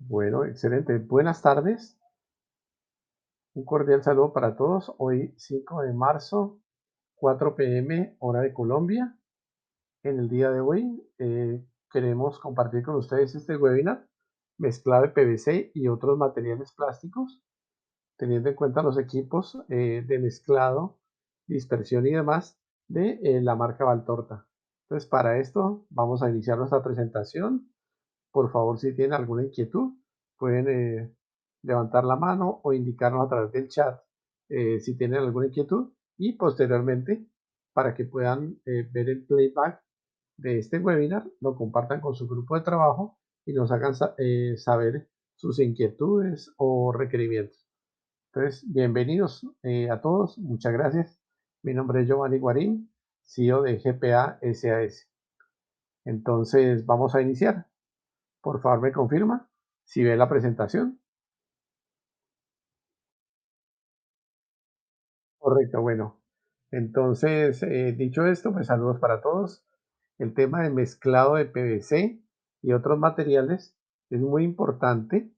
Bueno, excelente. Buenas tardes. Un cordial saludo para todos. Hoy 5 de marzo, 4 p.m. hora de Colombia. En el día de hoy queremos compartir con ustedes este webinar, mezclado de PVC y otros materiales plásticos, teniendo en cuenta los equipos de mezclado, dispersión y demás de la marca Valtorta. Entonces, para esto vamos a iniciar nuestra presentación. Por favor, si tienen alguna inquietud, pueden levantar la mano o indicarnos a través del chat si tienen alguna inquietud y posteriormente, para que puedan ver el playback de este webinar, lo compartan con su grupo de trabajo y nos hagan saber sus inquietudes o requerimientos. Entonces, bienvenidos a todos, muchas gracias. Mi nombre es Giovanni Guarín, CEO de GPA SAS. Entonces, vamos a iniciar. Por favor, me confirma si ve la presentación. Correcto, bueno. Entonces, dicho esto, pues saludos para todos. El tema de mezclado de PVC y otros materiales es muy importante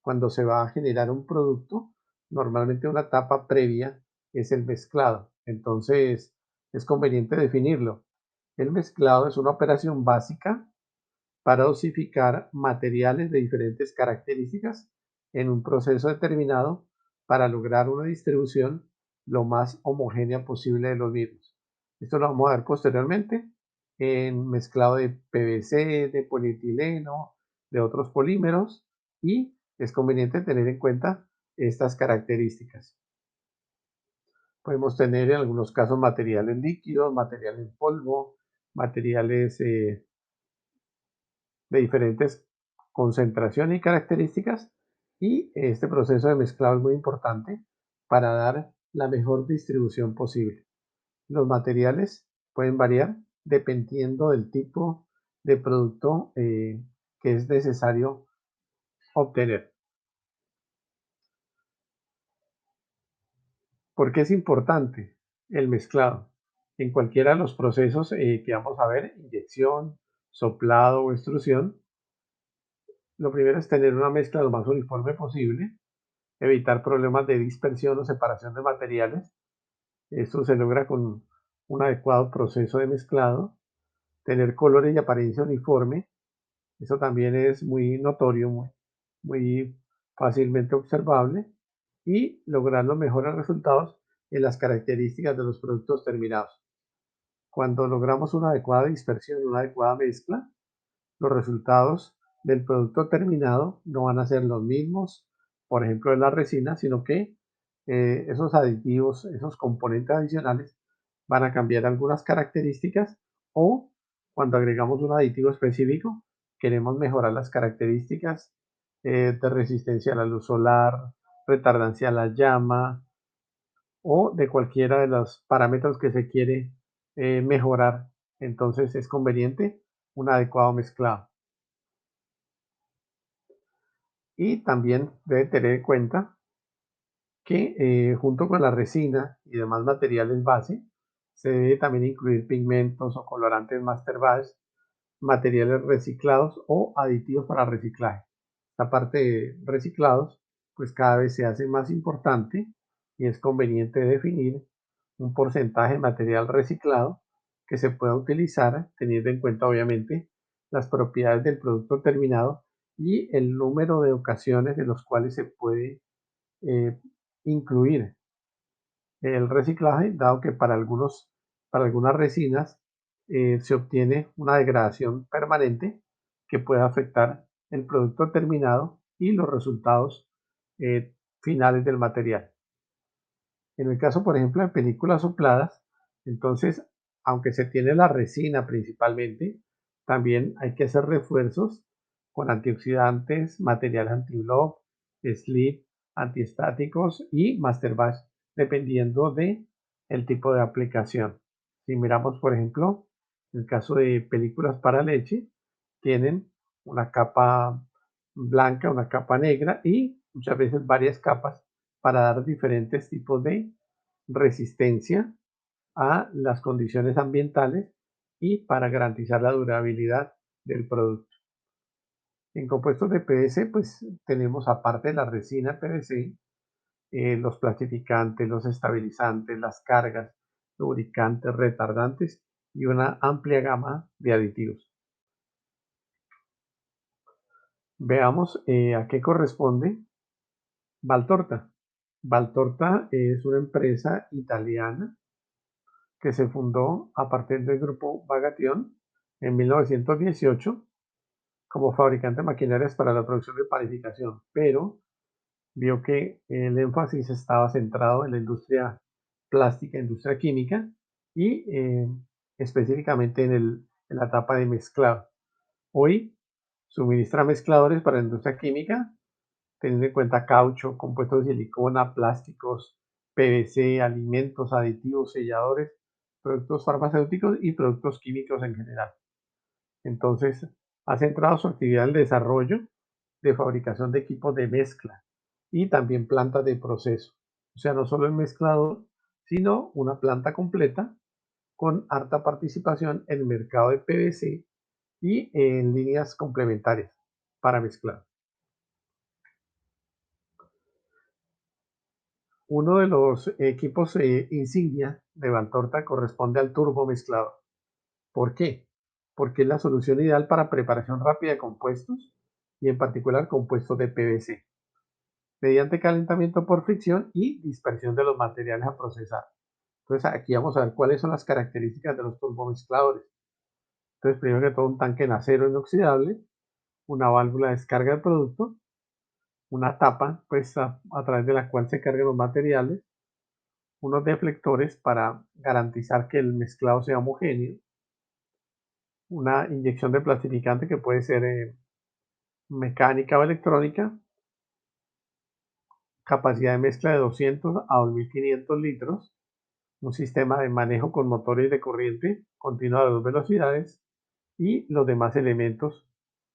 cuando se va a generar un producto. Normalmente una etapa previa es el mezclado. Entonces, es conveniente definirlo. El mezclado es una operación básica para dosificar materiales de diferentes características en un proceso determinado para lograr una distribución lo más homogénea posible de los mismos. Esto lo vamos a ver posteriormente en mezclado de PVC, de polietileno, de otros polímeros, y es conveniente tener en cuenta estas características. Podemos tener en algunos casos materiales líquidos, materiales en polvo, materiales de diferentes concentraciones y características, y este proceso de mezclado es muy importante para dar la mejor distribución posible. Los materiales pueden variar dependiendo del tipo de producto que es necesario obtener. ¿Por qué es importante el mezclado? En cualquiera de los procesos que vamos a ver, inyección, soplado o extrusión, lo primero es tener una mezcla lo más uniforme posible, evitar problemas de dispersión o separación de materiales. Esto se logra con un adecuado proceso de mezclado, tener colores y apariencia uniforme. Eso también es muy notorio, muy fácilmente observable, y lograr los mejores resultados en las características de los productos terminados. Cuando logramos una adecuada dispersión, una adecuada mezcla, los resultados del producto terminado no van a ser los mismos, por ejemplo, de la resina, sino que esos aditivos, esos componentes adicionales van a cambiar algunas características, o cuando agregamos un aditivo específico, queremos mejorar las características de resistencia a la luz solar, retardancia a la llama o de cualquiera de los parámetros que se quiere mejorar. Entonces es conveniente un adecuado mezclado. Y también debe tener en cuenta que junto con la resina y demás materiales base, se debe también incluir pigmentos o colorantes master batch, materiales reciclados o aditivos para reciclaje. La parte de reciclados, pues cada vez se hace más importante, y es conveniente definir un porcentaje de material reciclado que se pueda utilizar, teniendo en cuenta obviamente las propiedades del producto terminado y el número de ocasiones de los cuales se puede eh, incluir el reciclaje, dado que para algunas resinas se obtiene una degradación permanente que puede afectar el producto terminado y los resultados finales del material. En el caso, por ejemplo, de películas sopladas, entonces, aunque se tiene la resina principalmente, también hay que hacer refuerzos con antioxidantes, material anti-block, slip, antiestáticos y master batch, dependiendo de el tipo de aplicación. Si miramos, por ejemplo, el caso de películas para leche, tienen una capa blanca, una capa negra y muchas veces varias capas para dar diferentes tipos de resistencia a las condiciones ambientales y para garantizar la durabilidad del producto. En compuestos de PVC, pues tenemos aparte de la resina PVC, los plastificantes, los estabilizantes, las cargas, lubricantes, retardantes y una amplia gama de aditivos. Veamos a qué corresponde Valtorta. Valtorta es una empresa italiana que se fundó a partir del grupo Bagation en 1918 como fabricante de maquinarias para la producción de panificación, pero vio que el énfasis estaba centrado en la industria plástica, industria química y específicamente en la etapa de mezclado. Hoy suministra mezcladores para la industria química, teniendo en cuenta caucho, compuestos de silicona, plásticos, PVC, alimentos, aditivos, selladores, productos farmacéuticos y productos químicos en general. Entonces, ha centrado su actividad en el desarrollo de fabricación de equipos de mezcla y también plantas de proceso. O sea, no solo el mezclador, sino una planta completa con harta participación en el mercado de PVC y en líneas complementarias para mezclar. Uno de los equipos insignia de Valtorta corresponde al turbo mezclador. ¿Por qué? Porque es la solución ideal para preparación rápida de compuestos y en particular compuestos de PVC, mediante calentamiento por fricción y dispersión de los materiales a procesar. Entonces aquí vamos a ver cuáles son las características de los turbomezcladores. Entonces primero que todo un tanque en acero inoxidable, una válvula de descarga del producto, una tapa pues a través de la cual se cargan los materiales, unos deflectores para garantizar que el mezclado sea homogéneo, una inyección de plastificante que puede ser mecánica o electrónica, capacidad de mezcla de 200 a 2500 litros, un sistema de manejo con motores de corriente continua de 2 velocidades y los demás elementos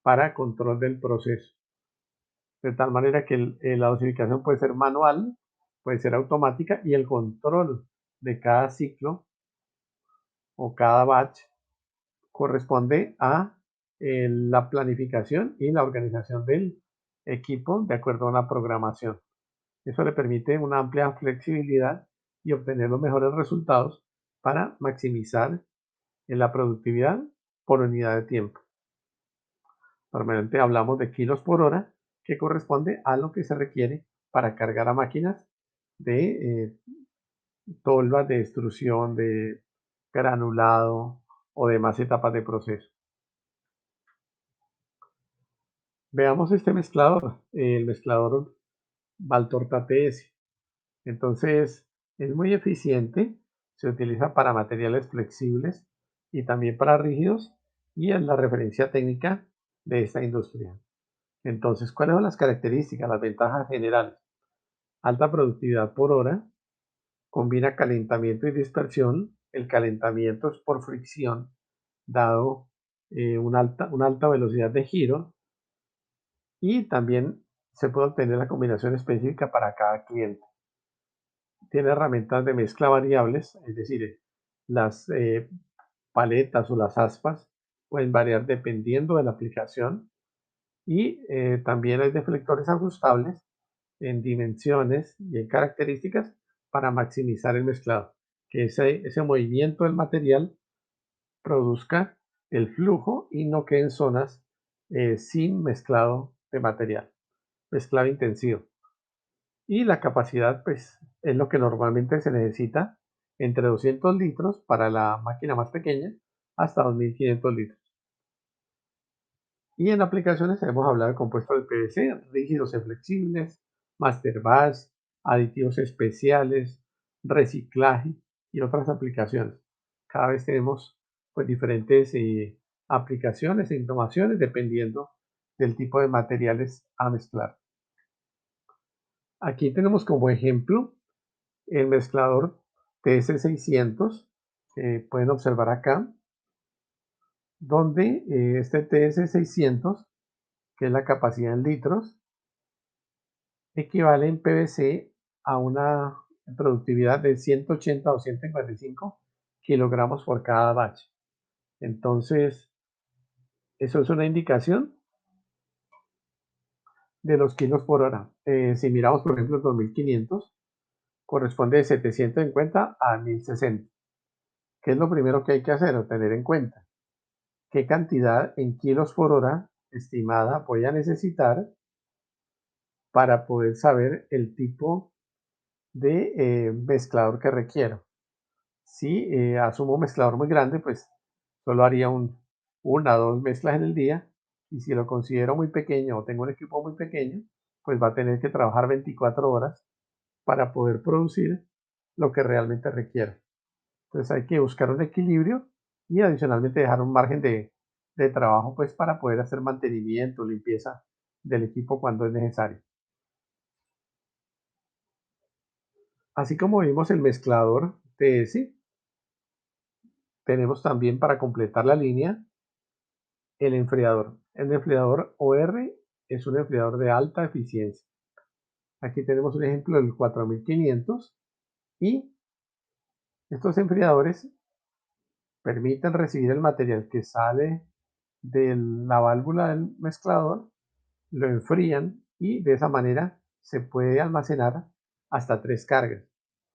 para control del proceso. De tal manera que la dosificación puede ser manual, puede ser automática y el control de cada ciclo o cada batch corresponde a la planificación y la organización del equipo de acuerdo a una programación. Eso le permite una amplia flexibilidad y obtener los mejores resultados para maximizar la productividad por unidad de tiempo. Normalmente hablamos de kilos por hora, que corresponde a lo que se requiere para cargar a máquinas de tolvas de extrusión, de granulado o demás etapas de proceso. Veamos este mezclador, el mezclador Valtorta TS. Entonces, es muy eficiente, se utiliza para materiales flexibles y también para rígidos y es la referencia técnica de esta industria. Entonces, ¿cuáles son las características, las ventajas generales? Alta productividad por hora, combina calentamiento y dispersión. El calentamiento es por fricción, dado una alta velocidad de giro y también se puede obtener la combinación específica para cada cliente. Tiene herramientas de mezcla variables, es decir, las paletas o las aspas pueden variar dependiendo de la aplicación y también hay deflectores ajustables en dimensiones y en características para maximizar el mezclado, que ese movimiento del material produzca el flujo y no queden zonas sin mezclado de material, mezclado intensivo. Y la capacidad, pues, es lo que normalmente se necesita entre 200 litros para la máquina más pequeña hasta 2500 litros. Y en aplicaciones hemos hablado de compuestos de PVC, rígidos y flexibles, master batch, aditivos especiales, reciclaje y otras aplicaciones. Cada vez tenemos pues diferentes aplicaciones e innovaciones dependiendo del tipo de materiales a mezclar. Aquí tenemos como ejemplo el mezclador TS600, que pueden observar acá, donde este TS600, que es la capacidad en litros, equivale en PVC a una productividad de 180 o 155 kilogramos por cada batch. Entonces, eso es una indicación de los kilos por hora. Si miramos, por ejemplo, el 2500, corresponde de 750 a 1060. ¿Qué es lo primero que hay que hacer o tener en cuenta? ¿Qué cantidad en kilos por hora estimada voy a necesitar para poder saber el tipo de mezclador que requiero? Si asumo un mezclador muy grande, pues solo haría una o dos mezclas en el día. Y si lo considero muy pequeño o tengo un equipo muy pequeño, pues va a tener que trabajar 24 horas para poder producir lo que realmente requiero. Entonces hay que buscar un equilibrio y adicionalmente dejar un margen de trabajo pues para poder hacer mantenimiento, limpieza del equipo cuando es necesario. Así como vimos el mezclador TS, tenemos también para completar la línea el enfriador. El enfriador OR es un enfriador de alta eficiencia. Aquí tenemos un ejemplo del 4500 y estos enfriadores permiten recibir el material que sale de la válvula del mezclador, lo enfrían y de esa manera se puede almacenar hasta 3 cargas.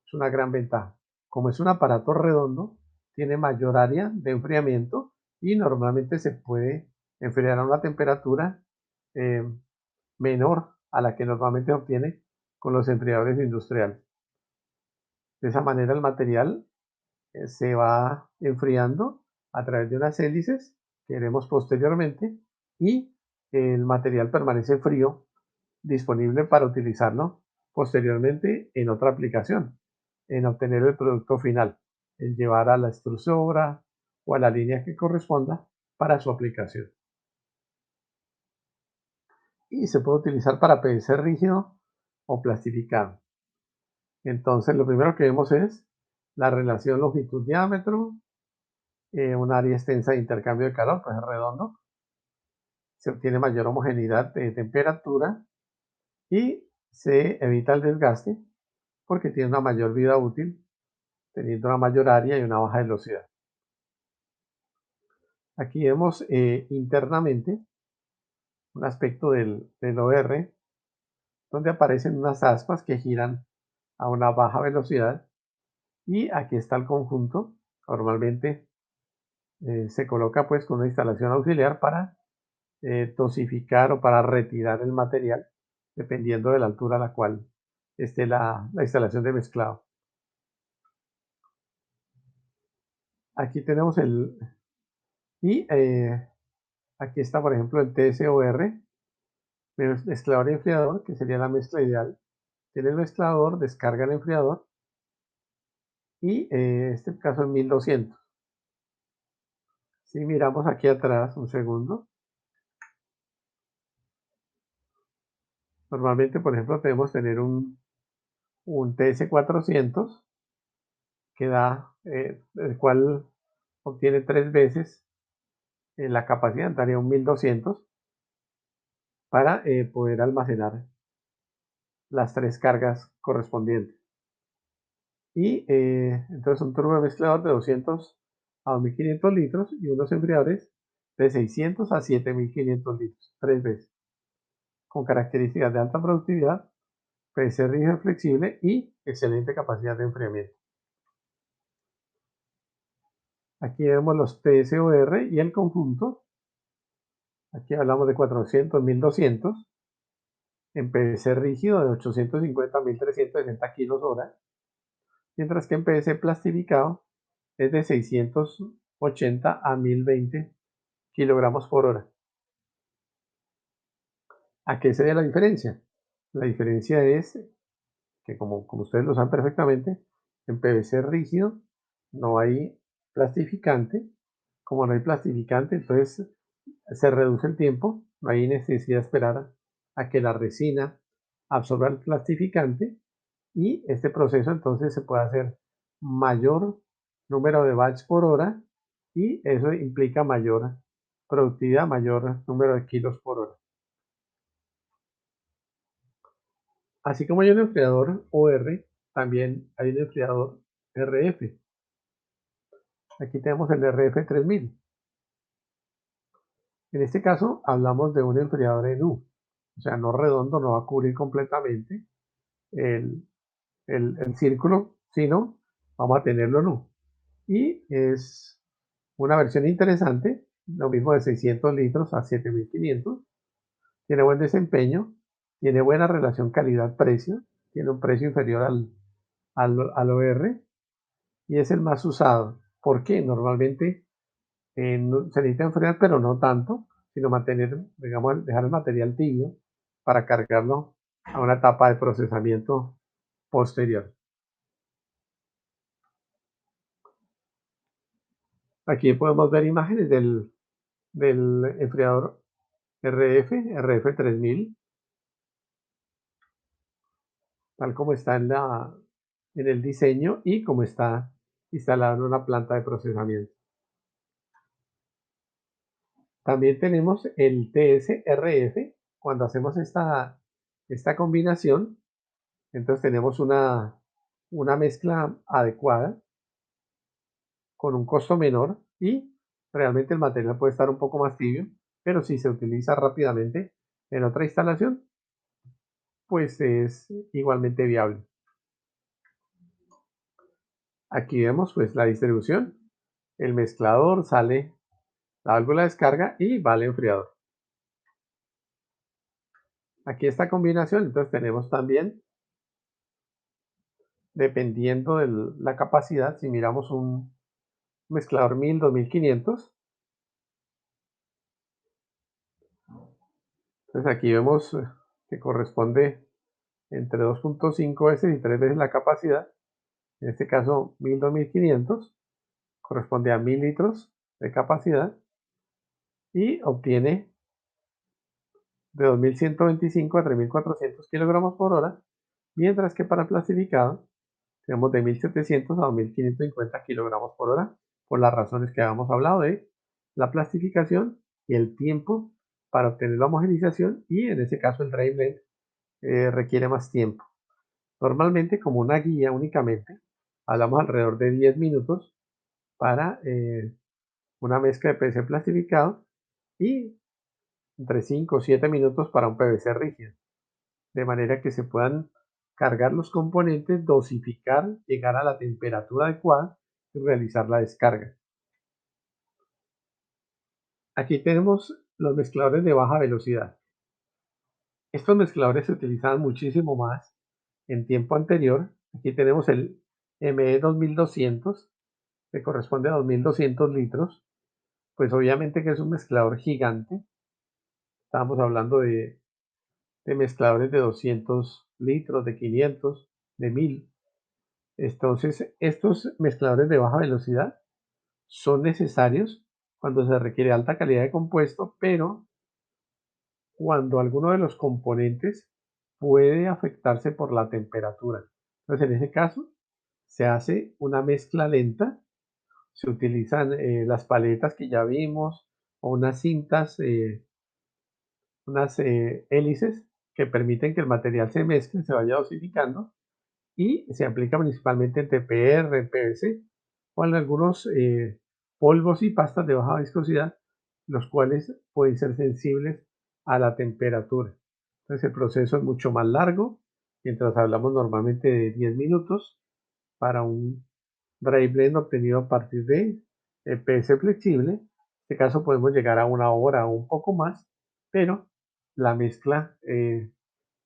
Es una gran ventaja. Como es un aparato redondo, tiene mayor área de enfriamiento y normalmente se puede enfriar a una temperatura eh, menor a la que normalmente obtiene con los enfriadores industriales. De esa manera el material se va enfriando a través de unas hélices que veremos posteriormente y el material permanece frío, disponible para utilizarlo posteriormente en otra aplicación, en obtener el producto final, en llevar a la extrusora o a la línea que corresponda para su aplicación. Y se puede utilizar para PVC rígido o plastificado. Entonces, lo primero que vemos es la relación longitud-diámetro, un área extensa de intercambio de calor, pues es redondo, se obtiene mayor homogeneidad de temperatura y se evita el desgaste porque tiene una mayor vida útil, teniendo una mayor área y una baja velocidad. Aquí vemos internamente un aspecto del OR, donde aparecen unas aspas que giran a una baja velocidad y aquí está el conjunto. Normalmente se coloca pues con una instalación auxiliar para dosificar o para retirar el material, dependiendo de la altura a la cual esté la instalación de mezclado. Aquí tenemos y aquí está, por ejemplo, el TSOR, mezclador y enfriador, que sería la mezcla ideal. Tiene el mezclador, descarga el enfriador y este caso es 1200. Si miramos aquí atrás, un segundo, normalmente, por ejemplo, debemos tener un TS400 que da, el cual obtiene 3 veces la capacidad, daría un 1200 para poder almacenar las 3 cargas correspondientes. Y entonces un turbo mezclador de 200 a 2500 litros y unos enfriadores de 600 a 7500 litros, 3 veces, con características de alta productividad, PVC rígido y flexible y excelente capacidad de enfriamiento. Aquí vemos los TSOR y el conjunto. Aquí hablamos de 400, 1200 en PVC rígido de 850 a 1360 kilos hora, mientras que en PVC plastificado es de 680 a 1020 kilogramos por hora. ¿A qué se debe la diferencia? La diferencia es que, como ustedes lo saben perfectamente, en PVC rígido no hay plastificante. Como no hay plastificante, entonces se reduce el tiempo, no hay necesidad de esperar a que la resina absorba el plastificante y este proceso entonces se puede hacer mayor número de batch por hora y eso implica mayor productividad, mayor número de kilos por hora. Así como hay un enfriador OR, también hay un enfriador RF. Aquí tenemos el RF 3000. En este caso hablamos de un enfriador en U. o sea, no redondo, no va a cubrir completamente el, el círculo, sino vamos a tenerlo nu. Y es una versión interesante, lo mismo de 600 litros a 7500. Tiene buen desempeño, tiene buena relación calidad-precio, tiene un precio inferior al OR y es el más usado. ¿Por qué? Normalmente se necesita enfriar, pero no tanto, sino mantener, digamos, dejar el material tibio para cargarlo a una etapa de procesamiento posterior. Aquí podemos ver imágenes del enfriador RF3000, tal como está en el diseño y como está instalado en una planta de procesamiento. También tenemos el TSRF. Cuando hacemos esta combinación, entonces tenemos una mezcla adecuada con un costo menor y realmente el material puede estar un poco más tibio, pero si se utiliza rápidamente en otra instalación, pues es igualmente viable. Aquí vemos pues la distribución. El mezclador, sale la válvula de descarga y va al enfriador. Aquí esta combinación, entonces tenemos también, dependiendo de la capacidad, si miramos un mezclador 1000, 2500, entonces aquí vemos que corresponde entre 2.5 veces y 3 veces la capacidad. En este caso 1000, 2500 corresponde a 1000 litros de capacidad y obtiene de 2125 a 3400 kilogramos por hora, mientras que para plastificado tenemos de 1700 a 2550 kilogramos por hora, por las razones que habíamos hablado de la plastificación y el tiempo para obtener la homogenización, y en ese caso el dry blend requiere más tiempo. Normalmente, como una guía únicamente, hablamos alrededor de 10 minutos para una mezcla de PVC plastificado y entre 5 o 7 minutos para un PVC rígido, de manera que se puedan cargar los componentes, dosificar, llegar a la temperatura adecuada y realizar la descarga. Aquí tenemos los mezcladores de baja velocidad. Estos mezcladores se utilizaban muchísimo más en tiempo anterior. Aquí tenemos el ME2200, que corresponde a 2200 litros. Pues obviamente que es un mezclador gigante. Estamos hablando de mezcladores de 200 litros, de 500, de 1000. Entonces, estos mezcladores de baja velocidad son necesarios cuando se requiere alta calidad de compuesto, pero cuando alguno de los componentes puede afectarse por la temperatura. Entonces, en ese caso, se hace una mezcla lenta, se utilizan las paletas que ya vimos o unas cintas, unas hélices que permiten que el material se mezcle, se vaya dosificando, y se aplica principalmente en TPR, en PVC o en algunos polvos y pastas de baja viscosidad, los cuales pueden ser sensibles a la temperatura. Entonces el proceso es mucho más largo, mientras hablamos normalmente de 10 minutos para un dry blend obtenido a partir de PVC flexible. En este caso podemos llegar a una hora o un poco más, pero la mezcla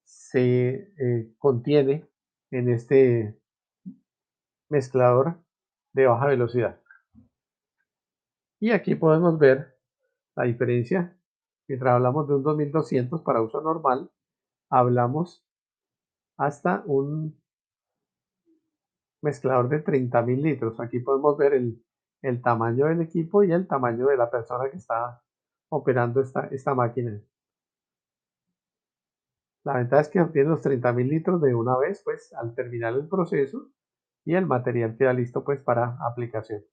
se contiene en este mezclador de baja velocidad. Y aquí podemos ver la diferencia. Mientras hablamos de un 2200 para uso normal, hablamos hasta un mezclador de 30.000 litros. Aquí podemos ver el tamaño del equipo y el tamaño de la persona que está operando esta máquina. La ventaja es que obtiene los 30.000 litros de una vez, pues al terminar el proceso, y el material queda listo pues para aplicación.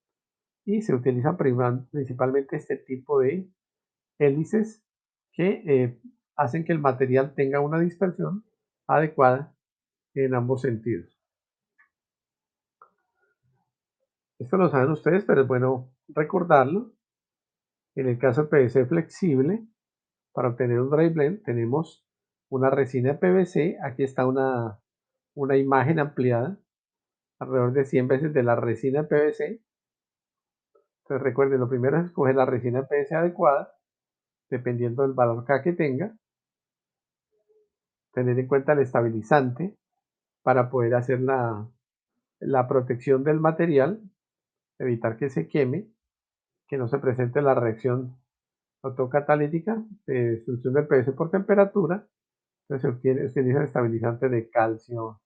Y se utilizan principalmente este tipo de hélices que hacen que el material tenga una dispersión adecuada en ambos sentidos. Esto lo saben ustedes, pero es bueno recordarlo. En el caso del PVC flexible, para obtener un dry blend tenemos una resina de PVC. Aquí está una imagen ampliada, alrededor de 100 veces de la resina de PVC. Entonces recuerden, lo primero es escoger la resina de PVC adecuada, dependiendo del valor K que tenga. Tener en cuenta el estabilizante para poder hacer la protección del material, evitar que se queme, que no se presente la reacción autocatalítica de destrucción del PVC por temperatura. Entonces se utiliza el estabilizante de calcio,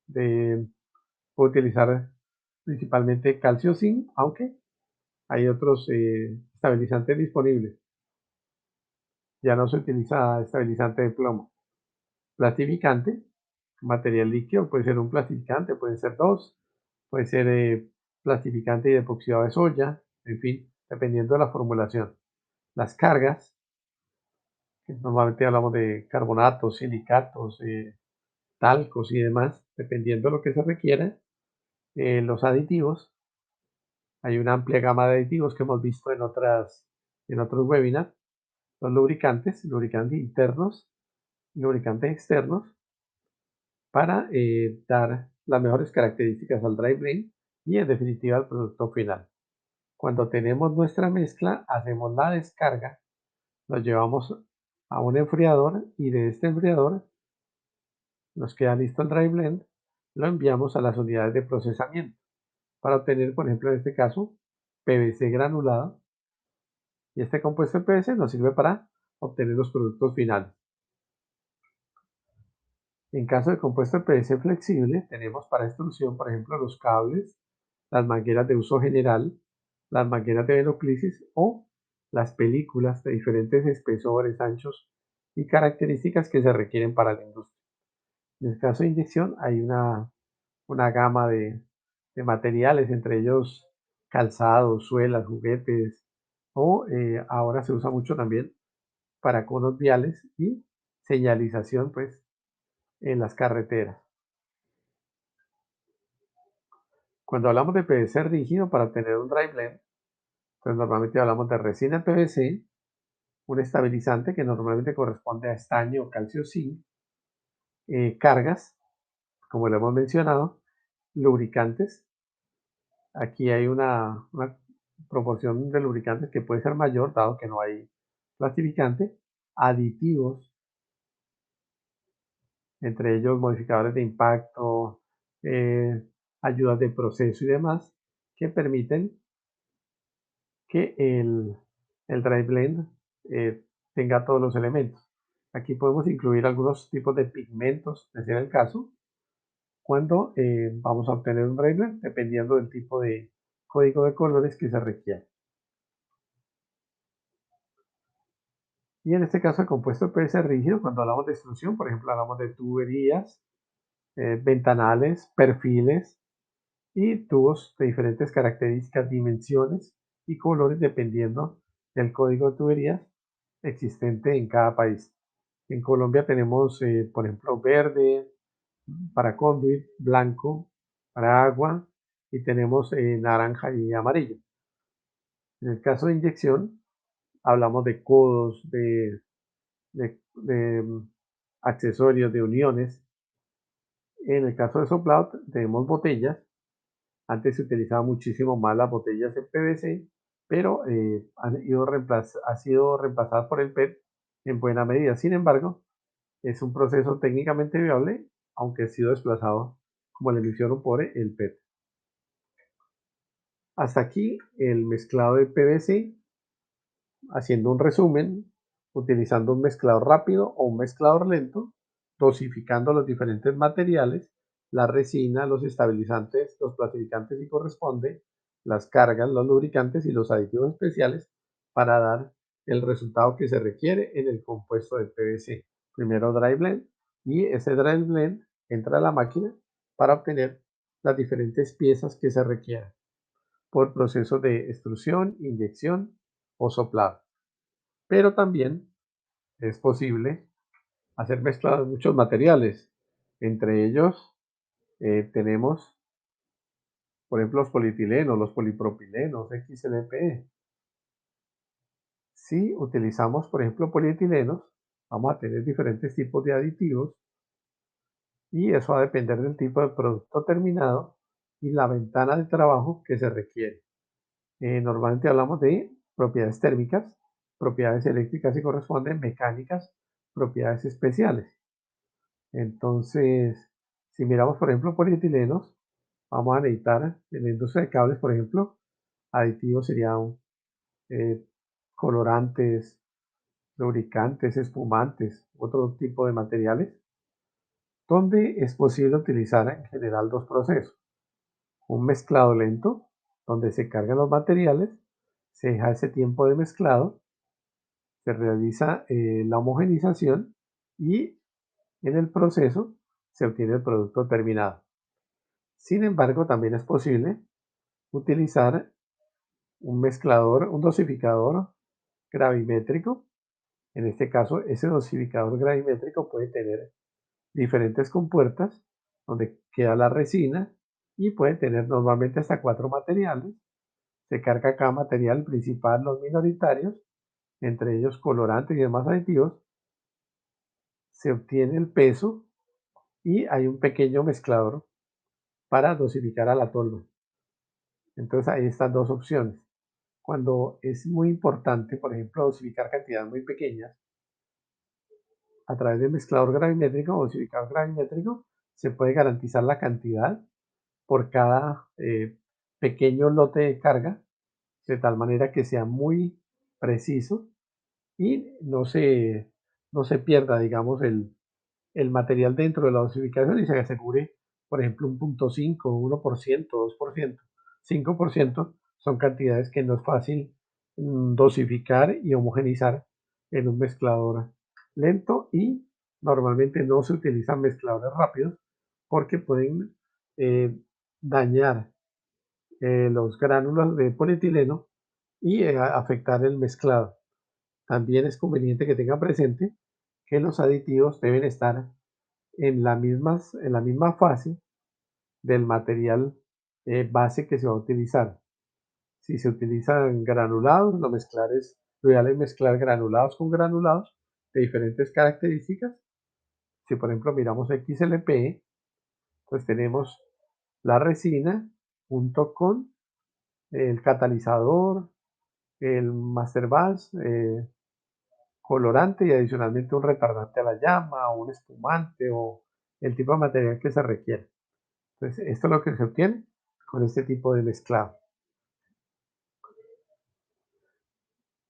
puedo utilizar principalmente calcio zinc, aunque hay otros estabilizantes disponibles. Ya no se utiliza estabilizante de plomo. Plastificante, material líquido, puede ser un plastificante, pueden ser dos, puede ser plastificante y epoxidado de soya, en fin, dependiendo de la formulación. Las cargas, que normalmente hablamos de carbonatos, silicatos, talcos y demás, dependiendo de lo que se requiera. Los aditivos, hay una amplia gama de aditivos que hemos visto en otros webinars. Los lubricantes internos, lubricantes externos, para dar las mejores características al dry blend y en definitiva al producto final. Cuando tenemos nuestra mezcla, hacemos la descarga, lo llevamos a un enfriador y de este enfriador nos queda listo el dry blend, lo enviamos a las unidades de procesamiento para obtener, por ejemplo, en este caso, PVC granulado, y este compuesto de PVC nos sirve para obtener los productos finales. En caso de compuesto de PVC flexible, tenemos para extrusión, por ejemplo, los cables, las mangueras de uso general, las mangueras de venoclisis o las películas de diferentes espesores, anchos y características que se requieren para la industria. En el caso de inyección hay una gama de materiales, entre ellos calzados, suelas, juguetes, o ahora se usa mucho también para conos viales y señalización, pues, en las carreteras. Cuando hablamos de PVC rígido para obtener un dry blend, pues normalmente hablamos de resina PVC, un estabilizante que normalmente corresponde a estaño o calcio zinc, cargas, como lo hemos mencionado, lubricantes. Aquí hay una proporción de lubricantes que puede ser mayor, dado que no hay plastificante, aditivos, entre ellos modificadores de impacto, eh, ayudas de proceso y demás, que permiten que el dry blend eh, tenga todos los elementos. Aquí podemos incluir algunos tipos de pigmentos, de ser el caso, cuando vamos a obtener un dry blend, dependiendo del tipo de código de colores que se requiere. Y en este caso el compuesto puede ser rígido cuando hablamos de extrusión, por ejemplo, hablamos de tuberías, ventanales, perfiles y tubos de diferentes características, dimensiones y colores dependiendo del código de tuberías existente en cada país. En Colombia tenemos, por ejemplo, verde para conduit, blanco para agua y tenemos naranja y amarillo. En el caso de inyección, hablamos de codos, de accesorios, de uniones. En el caso de soplado, tenemos botellas. Antes se utilizaba muchísimo más las botellas en PVC, pero ha sido reemplazadas por el PET en buena medida. Sin embargo, es un proceso técnicamente viable, aunque ha sido desplazado, como le menciono, por el PET. Hasta aquí el mezclado de PVC. Haciendo un resumen, utilizando un mezclador rápido o un mezclador lento, dosificando los diferentes materiales, la resina, los estabilizantes, los plastificantes si corresponde, las cargas, los lubricantes y los aditivos especiales para dar el resultado que se requiere en el compuesto de PVC. Primero dry blend y ese dry blend entra a la máquina para obtener las diferentes piezas que se requieran por procesos de extrusión, inyección o soplado. Pero también es posible hacer mezcla de muchos materiales. Entre ellos tenemos, por ejemplo, los polietilenos, los polipropilenos, XLPE. Si utilizamos, por ejemplo, polietilenos, Vamos a tener diferentes tipos de aditivos y eso va a depender del tipo de producto terminado y la ventana de trabajo que se requiere. Normalmente hablamos de propiedades térmicas, propiedades eléctricas y corresponden, mecánicas, propiedades especiales. Entonces, si miramos, por ejemplo, polietilenos, vamos a necesitar en la industria de cables, por ejemplo, aditivos serían eh, colorantes, lubricantes, espumantes, otro tipo de materiales, donde es posible utilizar en general dos procesos. Un mezclado lento, donde se cargan los materiales, se deja ese tiempo de mezclado, se realiza la homogenización y en el proceso se obtiene el producto terminado. Sin embargo, también es posible utilizar un mezclador, un dosificador gravimétrico. En este caso, ese dosificador gravimétrico puede tener diferentes compuertas donde queda la resina y puede tener normalmente hasta 4 materiales. Se carga cada material principal, los minoritarios, entre ellos colorantes y demás aditivos. Se obtiene el peso y hay un pequeño mezclador para dosificar a la tolva. Entonces ahí están dos opciones. Cuando es muy importante, por ejemplo, dosificar cantidades muy pequeñas, a través del mezclador gravimétrico o dosificador gravimétrico, se puede garantizar la cantidad por cada pequeño lote de carga, de tal manera que sea muy preciso y no se pierda, digamos, el material dentro de la dosificación y se asegure, por ejemplo, un 0.5, 1%, 2%, 5% son cantidades que no es fácil dosificar y homogenizar en un mezclador lento y normalmente no se utilizan mezcladores rápidos porque pueden dañar los gránulos de polietileno y afectar el mezclado. También es conveniente que tengan presente que los aditivos deben estar en la misma fase del material base que se va a utilizar. Si se utilizan granulados, lo ideal es mezclar granulados con granulados de diferentes características. Si por ejemplo miramos XLP, pues tenemos la resina junto con el catalizador, el master batch, colorante y adicionalmente un retardante a la llama o un espumante o el tipo de material que se requiere. Entonces, esto es lo que se obtiene con este tipo de mezclado.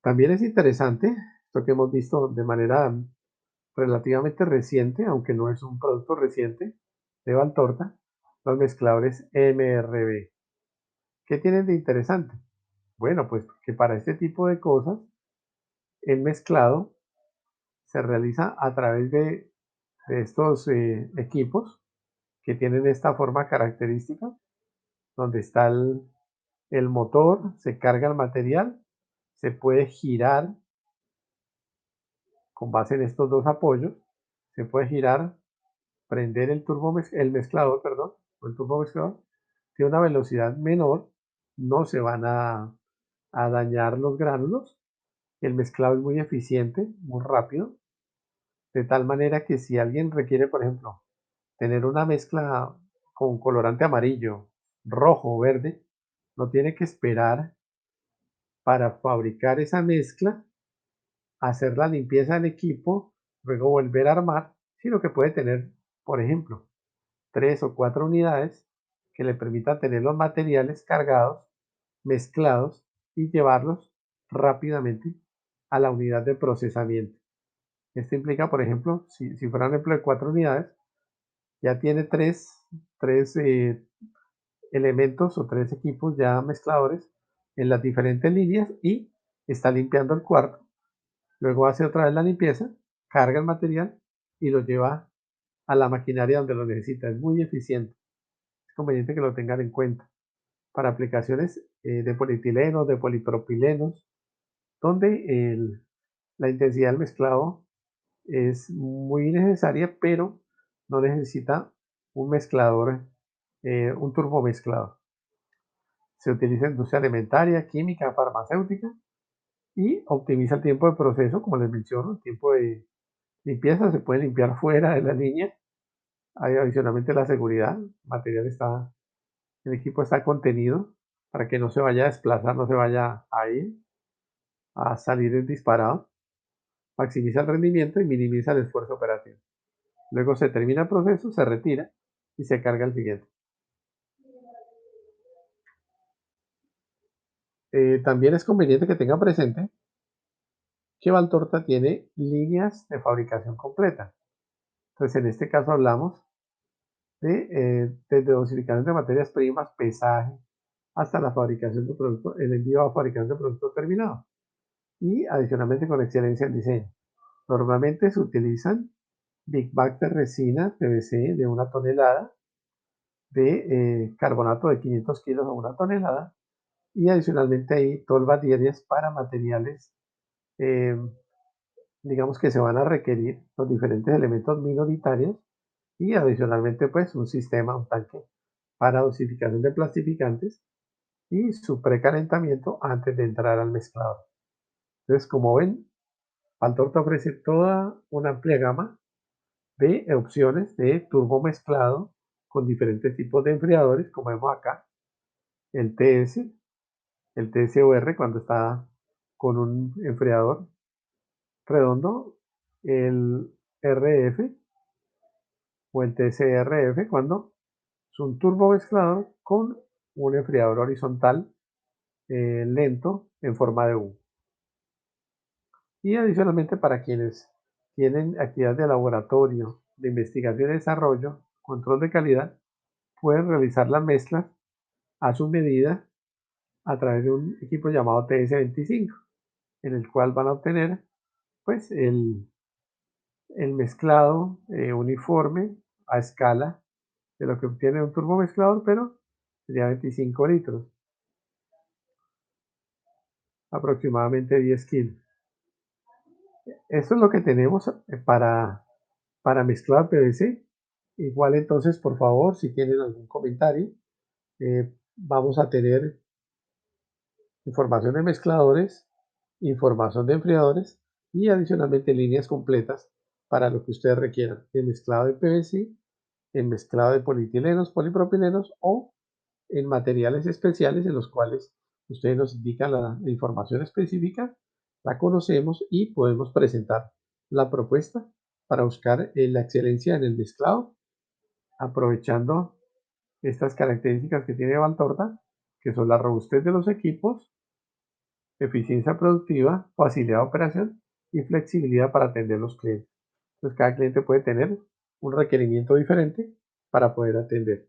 También es interesante, esto que hemos visto de manera relativamente reciente, aunque no es un producto reciente, de Valtorta, los mezcladores MRB. ¿Qué tienen de interesante? Bueno, pues que para este tipo de cosas, el mezclado se realiza a través de estos equipos que tienen esta forma característica, donde está el motor, se carga el material, se puede girar con base en estos dos apoyos, se puede girar, prender el mezclador, perdón, o el turbo mezclador, tiene una velocidad menor, no se van a dañar los gránulos, el mezclado es muy eficiente, muy rápido, de tal manera que si alguien requiere, por ejemplo, tener una mezcla con colorante amarillo, rojo o verde, no tiene que esperar para fabricar esa mezcla, hacer la limpieza del equipo, luego volver a armar, sino que puede tener, por ejemplo, 3 o 4 unidades que le permitan tener los materiales cargados, mezclados y llevarlos rápidamente a la unidad de procesamiento. Esto implica, por ejemplo, si fuera un ejemplo de 4 unidades, ya tiene tres elementos o 3 equipos ya mezcladores en las diferentes líneas y está limpiando el cuarto. Luego hace otra vez la limpieza, carga el material y lo lleva a la maquinaria donde lo necesita. Es muy eficiente. Es conveniente que lo tengan en cuenta para aplicaciones de polietilenos, de polipropilenos, donde la intensidad del mezclado es muy necesaria, pero no necesita un mezclador, un turbomezclador. Se utiliza en industria alimentaria, química, farmacéutica y optimiza el tiempo de proceso, como les menciono, el tiempo Limpieza se puede limpiar fuera de la línea. Hay adicionalmente la seguridad. El equipo está contenido para que no se vaya a desplazar, no se vaya a ir, a salir disparado. Maximiza el rendimiento y minimiza el esfuerzo operativo. Luego se termina el proceso, se retira y se carga el siguiente. También es conveniente que tenga presente que Valtorta tiene líneas de fabricación completa. Entonces, en este caso hablamos de desde dosificación de materias primas, pesaje, hasta la fabricación de producto, el envío a fabricación de producto terminado. Y adicionalmente con excelencia en diseño. Normalmente se utilizan Big Bag de resina PVC de 1 tonelada, de carbonato de 500 kilos a 1 tonelada, y adicionalmente hay tolvas diarias para materiales, eh, digamos que se van a requerir los diferentes elementos minoritarios, y adicionalmente pues un sistema, un tanque para dosificación de plastificantes y su precalentamiento antes de entrar al mezclador. Entonces, como ven, Altorta ofrece toda una amplia gama de opciones de turbo mezclado con diferentes tipos de enfriadores, como vemos acá, el TS, el TSOR cuando está con un enfriador redondo, el RF o el TCRF cuando es un turbo mezclador con un enfriador horizontal lento en forma de U. Y adicionalmente para quienes tienen actividad de laboratorio, de investigación y desarrollo, control de calidad, pueden realizar las mezclas a su medida a través de un equipo llamado TS25, en el cual van a obtener pues el mezclado uniforme a escala de lo que obtiene un turbomezclador, pero sería 25 litros, aproximadamente 10 kilos. Esto es lo que tenemos para mezclar PVC. Igual entonces, por favor, si tienen algún comentario, vamos a tener información de mezcladores, información de enfriadores y adicionalmente líneas completas para lo que ustedes requieran, en mezclado de PVC, en mezclado de polietilenos, polipropilenos o en materiales especiales en los cuales ustedes nos indican la información específica, la conocemos y podemos presentar la propuesta para buscar la excelencia en el mezclado, aprovechando estas características que tiene Valtorta, que son la robustez de los equipos, eficiencia productiva, facilidad de operación y flexibilidad para atender los clientes. Entonces, cada cliente puede tener un requerimiento diferente para poder atender.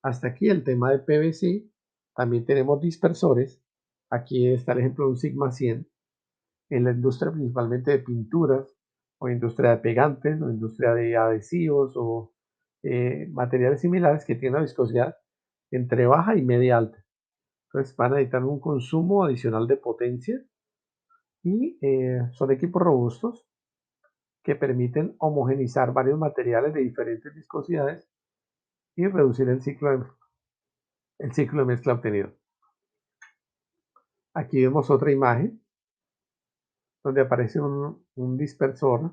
Hasta aquí el tema de PVC. También tenemos dispersores. Aquí está el ejemplo de un Sigma 100 en la industria principalmente de pinturas o industria de pegantes o industria de adhesivos o materiales similares que tienen una viscosidad entre baja y media alta. Entonces van a necesitar un consumo adicional de potencia y son equipos robustos que permiten homogenizar varios materiales de diferentes viscosidades y reducir el ciclo de mezcla obtenido. Aquí vemos otra imagen donde aparece un dispersor,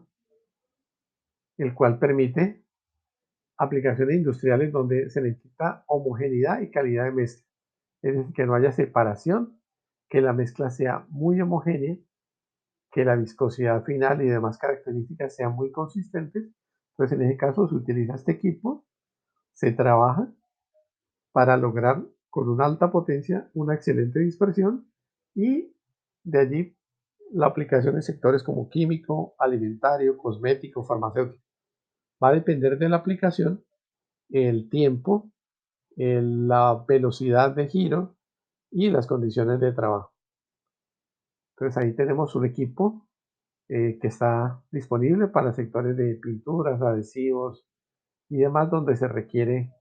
el cual permite aplicaciones industriales donde se necesita homogeneidad y calidad de mezcla. Es decir, que no haya separación, que la mezcla sea muy homogénea, que la viscosidad final y demás características sean muy consistentes. Entonces, en ese caso se utiliza este equipo, se trabaja para lograr con una alta potencia una excelente dispersión y de allí la aplicación en sectores como químico, alimentario, cosmético, farmacéutico. Va a depender de la aplicación, el tiempo, la velocidad de giro y las condiciones de trabajo. Entonces ahí tenemos un equipo que está disponible para sectores de pinturas, adhesivos y demás donde se requiere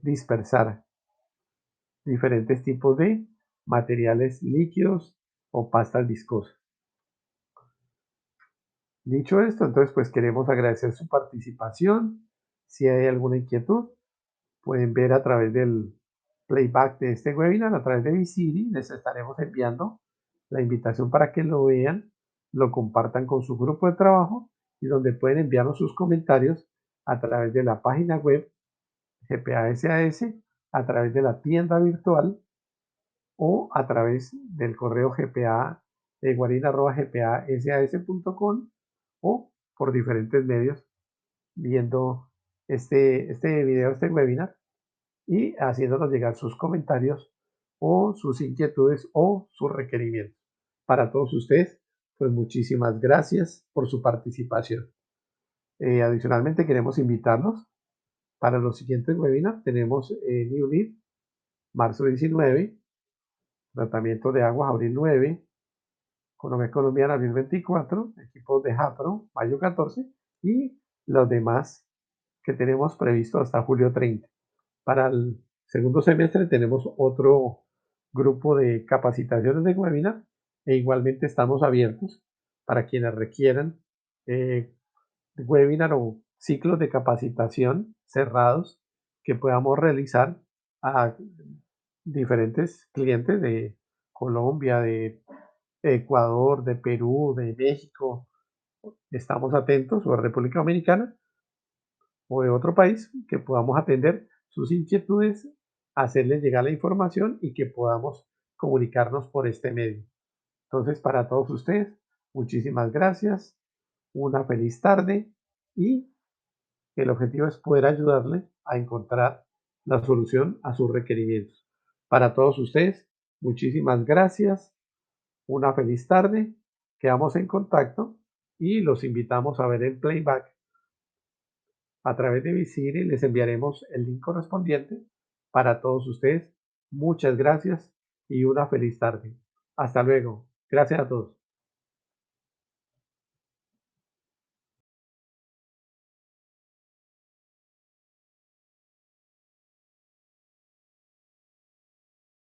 dispersar diferentes tipos de materiales líquidos o pastas viscosas. Dicho esto, entonces pues queremos agradecer su participación. Si hay alguna inquietud, pueden ver a través del playback de este webinar, a través de Visiri, les estaremos enviando la invitación para que lo vean, lo compartan con su grupo de trabajo y y donde pueden enviarnos sus comentarios a través de la página web GPA SAS, a través de la tienda virtual o a través del correo gpa guarina@gpasas.com o por diferentes medios viendo este video, este webinar y haciéndonos llegar sus comentarios o sus inquietudes o sus requerimientos. Para todos ustedes, pues muchísimas gracias por su participación. Adicionalmente, queremos invitarlos para los siguientes webinars. Tenemos New Lead, marzo 19, tratamiento de aguas, abril 9, economía colombiana, abril 24, equipos de JAPRO, mayo 14 y los demás que tenemos previsto hasta julio 30. Para el segundo semestre tenemos otro grupo de capacitaciones de webinar e igualmente estamos abiertos para quienes requieran eh, webinar o ciclos de capacitación cerrados que podamos realizar a diferentes clientes de Colombia, de Ecuador, de Perú, de México. Estamos atentos, o de República Dominicana, o de otro país, que podamos atender sus inquietudes, hacerles llegar la información y que podamos comunicarnos por este medio. Entonces, para todos ustedes, muchísimas gracias, una feliz tarde y el objetivo es poder ayudarle a encontrar la solución a sus requerimientos. Para todos ustedes, muchísimas gracias, una feliz tarde, quedamos en contacto y los invitamos a ver el playback a través de Visiri. Les enviaremos el link correspondiente para todos ustedes. Muchas gracias y una feliz tarde. Hasta luego. Gracias a todos.